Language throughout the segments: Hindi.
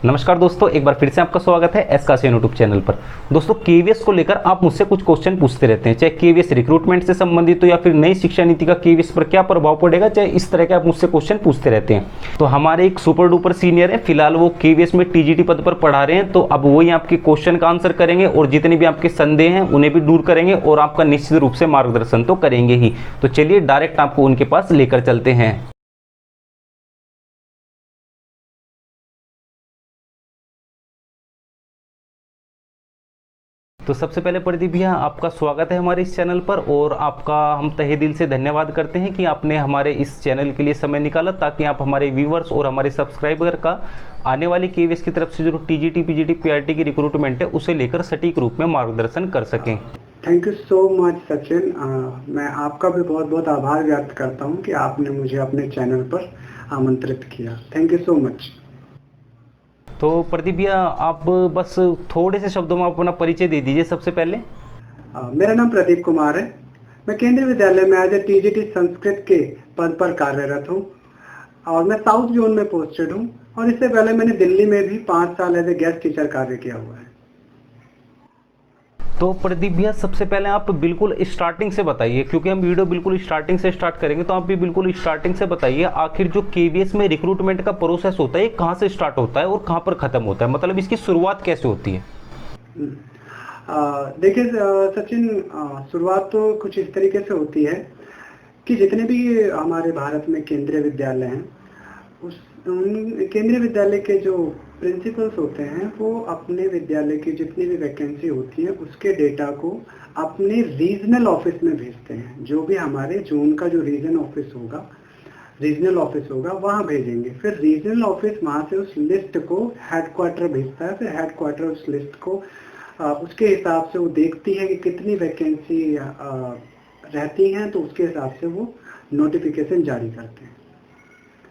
नमस्कार दोस्तों, एक बार फिर से आपका स्वागत है एस कासिया यूट्यूब चैनल पर। दोस्तों, केवीएस को लेकर आप मुझसे कुछ क्वेश्चन पूछते रहते हैं, चाहे केवीएस रिक्रूटमेंट से संबंधित हो या फिर नई शिक्षा नीति का केवीएस पर क्या प्रभाव पड़ेगा, चाहे इस तरह के आप मुझसे क्वेश्चन पूछते रहते हैं। तो हमारे एक सुपर डुपर सीनियर है, फिलहाल वो केवीएस में टीजीटी पद पर पढ़ा रहे हैं, तो अब वही आपके क्वेश्चन का आंसर करेंगे और जितने भी आपके संदेह हैं उन्हें भी दूर करेंगे और आपका निश्चित रूप से मार्गदर्शन तो करेंगे ही। तो चलिए डायरेक्ट आपको उनके पास लेकर चलते हैं। तो सबसे पहले प्रदीप भैया, आपका स्वागत है हमारे इस चैनल पर और आपका हम तहे दिल से धन्यवाद करते हैं कि आपने हमारे इस चैनल के लिए समय निकाला ताकि आप हमारे व्यूवर्स और हमारे सब्सक्राइबर का आने वाली केवीएस की तरफ से जो टीजीटी पीजीटी पीआरटी की रिक्रूटमेंट है उसे लेकर सटीक रूप में मार्गदर्शन कर सकें। Thank you so much Sachin. मैं आपका भी बहुत बहुत आभार व्यक्त करता हूं कि आपने मुझे अपने चैनल पर आमंत्रित किया। Thank you so much. तो प्रदीप भैया, आप बस थोड़े से शब्दों में अपना परिचय दे दीजिए सबसे पहले। मेरा नाम प्रदीप कुमार है। मैं केंद्रीय विद्यालय में एज ए टीजीटी संस्कृत के पद पर कार्यरत हूं और मैं साउथ जोन में पोस्टेड हूं और इससे पहले मैंने दिल्ली में भी 5 साल एज ए गेस्ट टीचर कार्य किया हुआ है। तो प्रदीप भैया, सबसे पहले आप बिल्कुल स्टार्टिंग से बताइए, क्योंकि हम वीडियो बिल्कुल स्टार्टिंग से स्टार्ट करेंगे, तो आप भी बिल्कुल स्टार्टिंग से बताइए आखिर जो केवीएस में रिक्रूटमेंट का प्रोसेस होता है ये कहाँ से स्टार्ट होता है और कहाँ पर खत्म होता है, मतलब इसकी शुरुआत कैसे होती है। देखिए सचिन, शुरुआत तो कुछ इस तरीके से होती है कि जितने भी हमारे भारत में केंद्रीय विद्यालय हैं उस केंद्रीय विद्यालय के जो प्रिंसिपल्स होते हैं वो अपने विद्यालय की जितनी भी वैकेंसी होती है उसके डेटा को अपने रीजनल ऑफिस में भेजते हैं। जो भी हमारे जोन का जो रीजनल ऑफिस होगा वहाँ भेजेंगे। फिर रीजनल ऑफिस वहाँ से उस लिस्ट को हेडक्वार्टर भेजता है। फिर हेडक्वार्टर उस लिस्ट को उसके हिसाब से वो देखती है कि कितनी वैकेंसी रहती हैं, तो उसके हिसाब से वो नोटिफिकेशन जारी करते हैं।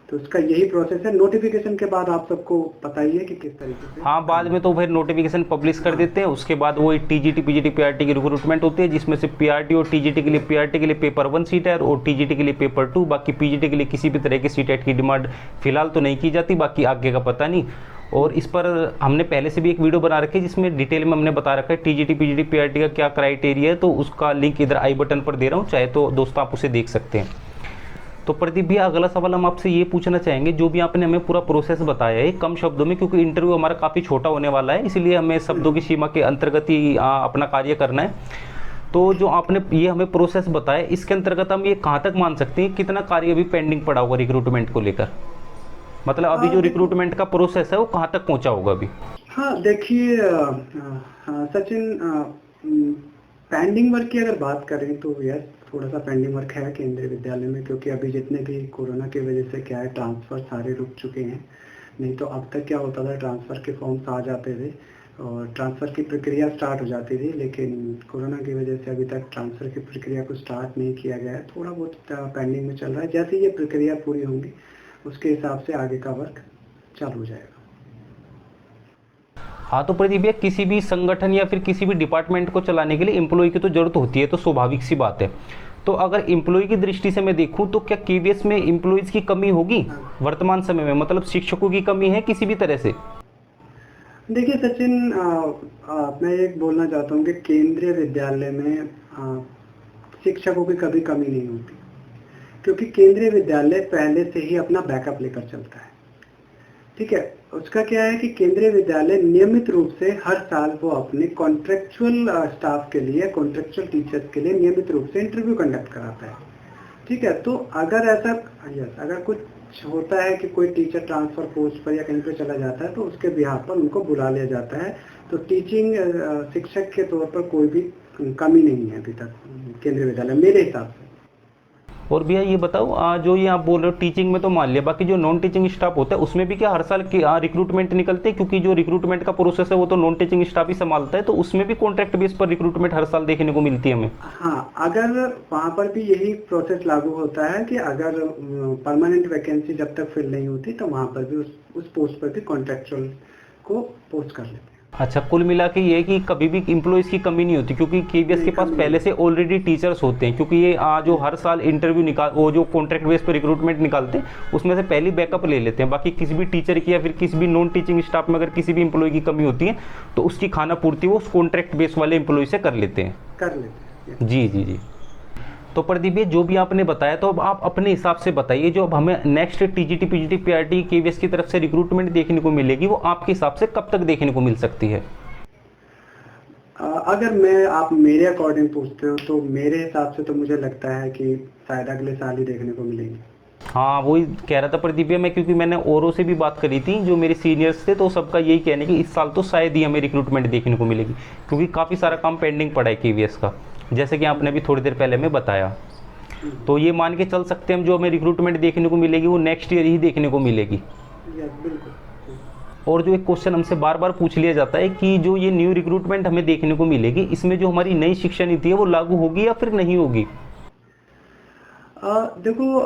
तो उसका यही प्रोसेस है। नोटिफिकेशन के बाद आप सबको पता ही है कि किस तरीके से। हाँ, बाद में तो फिर नोटिफिकेशन पब्लिश कर देते हैं, उसके बाद वो टीजीटी पीजीटी पीआरटी की रिक्रूटमेंट होती है, जिसमें से पीआरटी और टीजीटी के लिए पीआरटी के लिए पेपर 1 सीट है और टीजीटी के लिए पेपर 2। बाकी पीजीटी के लिए किसी भी तरह की सीटेट की डिमांड फिलहाल तो नहीं की जाती, बाकी आगे का पता नहीं। और इस पर हमने पहले से भी एक वीडियो बना रखी है जिसमें डिटेल में हमने बता रखा है टीजीटी पीजीटी पीआरटी का क्या क्राइटेरिया है, तो उसका लिंक इधर आई बटन पर दे रहा हूँ, चाहे तो दोस्तों आप उसे देख सकते हैं। तो प्रदीप भैया, अगला सवाल हम आपसे ये पूछना चाहेंगे, जो भी आपने हमें पूरा प्रोसेस बताया है कम शब्दों में, क्योंकि इंटरव्यू हमारा काफ़ी छोटा होने वाला है, इसलिए हमें शब्दों की सीमा के अंतर्गत ही अपना कार्य करना है। तो जो आपने ये हमें प्रोसेस बताया, इसके अंतर्गत हम ये कहाँ तक मान सकते हैं कितना कार्य अभी पेंडिंग पड़ा होगा रिक्रूटमेंट को लेकर, मतलब अभी जो रिक्रूटमेंट का प्रोसेस है वो कहाँ तक पहुँचा होगा अभी। हाँ देखिए सचिन, पेंडिंग वर्क की अगर बात करें तो यस, थोड़ा सा पेंडिंग वर्क है केंद्रीय विद्यालय में, क्योंकि अभी जितने भी कोरोना की वजह से क्या है, ट्रांसफ़र सारे रुक चुके हैं। नहीं तो अब तक क्या होता था, ट्रांसफ़र के फॉर्म्स आ जाते थे और ट्रांसफ़र की प्रक्रिया स्टार्ट हो जाती थी, लेकिन कोरोना की वजह से अभी तक ट्रांसफ़र की प्रक्रिया को स्टार्ट नहीं किया गया है। थोड़ा बहुत पेंडिंग में चल रहा है। जैसे ये प्रक्रिया पूरी होंगी उसके हिसाब से आगे का वर्क चालू हो जाएगा। हाँ, तो प्रदीप भैया, किसी भी संगठन या फिर किसी भी डिपार्टमेंट को चलाने के लिए एम्प्लॉय की तो जरूरत होती है, तो स्वाभाविक सी बात है। तो अगर एम्प्लॉय की दृष्टि से मैं देखूं तो क्या केवीएस में एम्प्लॉयज की कमी होगी वर्तमान समय में, मतलब शिक्षकों की कमी है किसी भी तरह से। देखिए सचिन, मैं एक बोलना चाहता हूँ कि केंद्रीय विद्यालय में शिक्षकों की कभी कमी नहीं होती, क्योंकि केंद्रीय विद्यालय पहले से ही अपना बैकअप लेकर चलता है। ठीक है, उसका क्या है कि केंद्रीय विद्यालय नियमित रूप से हर साल वो अपने कॉन्ट्रेक्चुअल स्टाफ के लिए, कॉन्ट्रेक्चुअल टीचर्स के लिए नियमित रूप से इंटरव्यू कंडक्ट कराता है। ठीक है, तो अगर ऐसा अगर कुछ होता है कि कोई टीचर ट्रांसफर पोस्ट पर या कहीं पर चला जाता है तो उसके बिहाफ पर उनको बुला लिया जाता है। तो टीचिंग शिक्षक के तौर पर कोई भी कमी नहीं है अभी तक केंद्रीय विद्यालय, मेरे हिसाब से। और भैया ये बताओ, जो ये आप बोल रहे हो टीचिंग में तो मान लिया, बाकी जो नॉन टीचिंग स्टाफ होता है उसमें भी क्या हर साल रिक्रूटमेंट निकलते हैं, क्योंकि जो रिक्रूटमेंट का प्रोसेस है वो तो नॉन टीचिंग स्टाफ ही संभालता है, तो उसमें भी कॉन्ट्रैक्ट बेस पर रिक्रूटमेंट हर साल देखने को मिलती है हमें। हाँ, अगर वहाँ पर भी यही प्रोसेस लागू होता है कि अगर परमानेंट वैकेंसी जब तक फिल नहीं होती तो वहाँ पर भी उस पोस्ट पर भी कॉन्ट्रेक्चुअल को पोस्ट कर लेते हैं। अच्छा, कुल मिला के ये है कि कभी भी एम्प्लॉइज़ की कमी नहीं होती, क्योंकि केवीएस के पास पहले से ऑलरेडी टीचर्स होते हैं, क्योंकि ये जो हर साल इंटरव्यू वो जो कॉन्ट्रैक्ट बेस पर रिक्रूटमेंट निकालते हैं उसमें से पहले बैकअप ले लेते हैं। बाकी किसी भी टीचर की या फिर किसी भी नॉन टीचिंग स्टाफ में अगर किसी भी एम्प्लॉय की कमी होती है तो उसकी खाना पूर्ति वो उस कॉन्ट्रैक्ट बेस वाले एम्प्लॉय से कर लेते हैं। जी जी जी। तो प्रदीप ये जो भी आपने बताया, तो अब आप अपने हिसाब से बताइए, जो अब हमें next TGT PGT PRT KVS की तरफ से रिक्रूटमेंट देखने को मिलेगी, वो आपके हिसाब से कब तक देखने को मिल सकती है? अगर आप मेरे अकॉर्डिंग पूछते हो तो मेरे हिसाब से तो मुझे लगता है कि शायद अगले साल ही देखने को मिलेगी। हाँ, वही कह रहा था प्रदीप मैं, क्योंकि मैंने औरों से भी बात करी थी जो मेरे सीनियर्स थे, तो सबका यही कहना है कि इस साल तो शायद ही हमें रिक्रूटमेंट देखने को मिलेगी, क्योंकि काफ़ी सारा काम पेंडिंग पड़ा है केवीएस का, जैसे कि आपने भी थोड़ी देर पहले में बताया। तो ये मान के चल सकते हैं हम, जो हमें रिक्रूटमेंट देखने को मिलेगी वो नेक्स्ट ईयर ही देखने को मिलेगी। और जो एक क्वेश्चन हमसे बार बार पूछ लिया जाता है कि जो ये न्यू रिक्रूटमेंट हमें देखने को मिलेगी, इसमें जो हमारी नई शिक्षा नीति है वो लागू होगी या फिर नहीं होगी? देखो,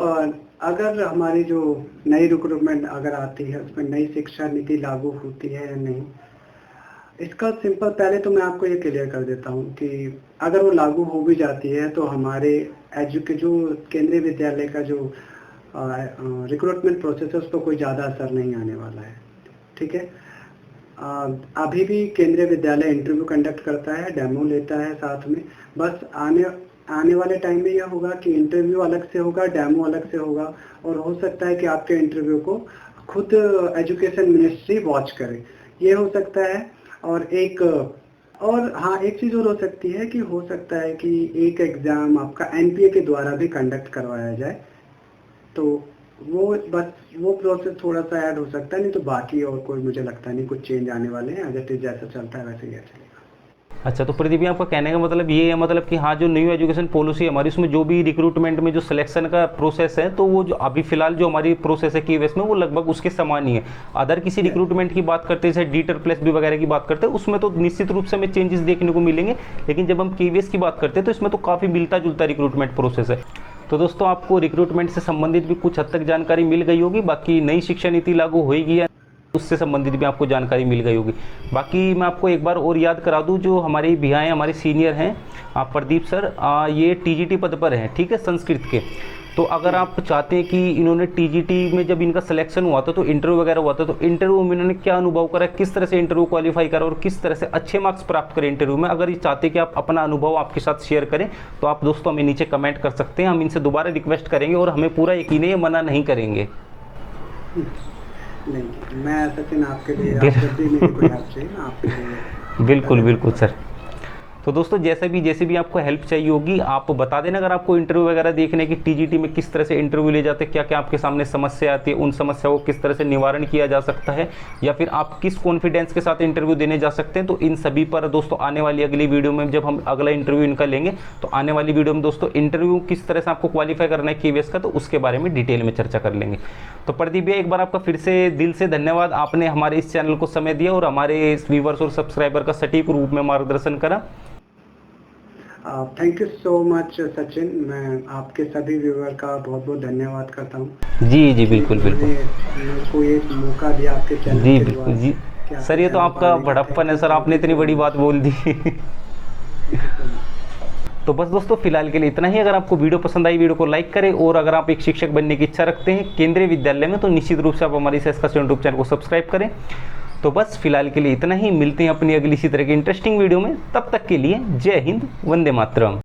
अगर हमारी जो नई रिक्रूटमेंट अगर आती है उसमें नई शिक्षा नीति लागू होती है या नहीं, इसका सिंपल पहले तो मैं आपको ये क्लियर कर देता हूँ कि अगर वो लागू हो भी जाती है तो हमारे जो केंद्रीय विद्यालय का जो रिक्रूटमेंट प्रोसेस है उस पर कोई ज़्यादा असर नहीं आने वाला है। ठीक है, अभी भी केंद्रीय विद्यालय इंटरव्यू कंडक्ट करता है, डेमो लेता है साथ में। बस आने वाले टाइम में यह होगा कि इंटरव्यू अलग से होगा, डेमो अलग से होगा, और हो सकता है कि आपके इंटरव्यू को खुद एजुकेशन मिनिस्ट्री वॉच करे, ये हो सकता है। और हाँ, एक चीज़ और हो सकती है कि हो सकता है कि एक एग्ज़ाम आपका एनपीए के द्वारा भी कंडक्ट करवाया जाए, तो वो प्रोसेस थोड़ा सा ऐड हो सकता है, नहीं तो बाकी और कोई मुझे लगता नहीं कुछ चेंज आने वाले हैं। अगर जैसा चलता है वैसे ही चलेगा। अच्छा, तो प्रदीप आपका कहने का मतलब ये है, मतलब कि हाँ, जो न्यू एजुकेशन पॉलिसी हमारी, उसमें जो भी रिक्रूटमेंट में जो सिलेक्शन का प्रोसेस है, तो वो जो अभी फिलहाल जो हमारी प्रोसेस है केवीएस में, वो लगभग उसके समान ही है। अदर किसी रिक्रूटमेंट की बात करते हैं, जैसे डीटर प्लस बी वगैरह की बात करते हैं, उसमें तो निश्चित रूप से हमें चेंजेस देखने को मिलेंगे, लेकिन जब हम केवीएस की बात करते हैं तो इसमें तो काफ़ी मिलता जुलता रिक्रूटमेंट प्रोसेस है। तो दोस्तों, आपको रिक्रूटमेंट से संबंधित भी कुछ हद तक जानकारी मिल गई होगी। बाकी नई शिक्षा नीति लागू होगी या उससे संबंधित भी आपको जानकारी मिल गई होगी। बाकी मैं आपको एक बार और याद करा दूं, जो हमारे भैया हैं, हमारे सीनियर हैं प्रदीप सर, ये टीजीटी पद पर हैं, ठीक है, संस्कृत के। तो अगर आप चाहते हैं कि इन्होंने टीजीटी में जब इनका सिलेक्शन हुआ था तो इंटरव्यू वगैरह हुआ था, तो इंटरव्यू में इन्होंने क्या अनुभव करा, किस तरह से इंटरव्यू क्वालिफाई करा और किस तरह से अच्छे मार्क्स प्राप्त करें इंटरव्यू में, अगर ये चाहते हैं कि आप अपना अनुभव आपके साथ शेयर करें, तो आप दोस्तों हमें नीचे कमेंट कर सकते हैं। हम इनसे दोबारा रिक्वेस्ट करेंगे और हमें पूरा यकीन है ये मना नहीं करेंगे। नहीं, मैं सचिन आपके लिए कोई हेल्प चाहिए आपके लिए। बिल्कुल बिल्कुल सर। तो दोस्तों, जैसे भी आपको हेल्प चाहिए होगी आप बता देना। अगर आपको इंटरव्यू वगैरह देखने की टीजीटी में किस तरह से इंटरव्यू ले जाते हैं, क्या क्या आपके सामने समस्या आती है, उन समस्याओं को किस तरह से निवारण किया जा सकता है, या फिर आप किस कॉन्फिडेंस के साथ इंटरव्यू देने जा सकते हैं, तो इन सभी पर दोस्तों आने वाली अगली वीडियो में, जब हम अगला इंटरव्यू इनका लेंगे, तो आने वाली वीडियो में दोस्तों इंटरव्यू किस तरह से आपको क्वालिफाई करना है केवीएस का, तो उसके बारे में डिटेल में चर्चा कर लेंगे। तो प्रदीप भैया, एक बार आपका फिर से दिल से धन्यवाद, आपने हमारे इस चैनल को समय दिया और हमारे व्यूवर्स और सब्सक्राइबर का सटीक रूप में मार्गदर्शन करा। Thank you so much Sachin, मैं आपके सभी व्यूअर का बहुत बहुत धन्यवाद करता हूँ। जी जी, बिल्कुल बिल्कुल, मेरे को एक मौका दिया आपके चैनल जी बिल्कुल जी सर, ये तो आपका बड़प्पन है सर, आपने इतनी बड़ी बात बोल दी। तो बस दोस्तों, फिलहाल के लिए इतना ही। अगर आपको वीडियो पसंद आई, वीडियो को लाइक करें, और अगर आप एक शिक्षक बनने की इच्छा रखते हैं केंद्रीय विद्यालय में, तो निश्चित रूप से आप हमारी सेस्का यूट्यूब चैनल को सब्सक्राइब करें। तो बस फिलहाल के लिए इतना ही, मिलते हैं अपनी अगली इसी तरह की इंटरेस्टिंग वीडियो में। तब तक के लिए जय हिंद, वंदे मातरम।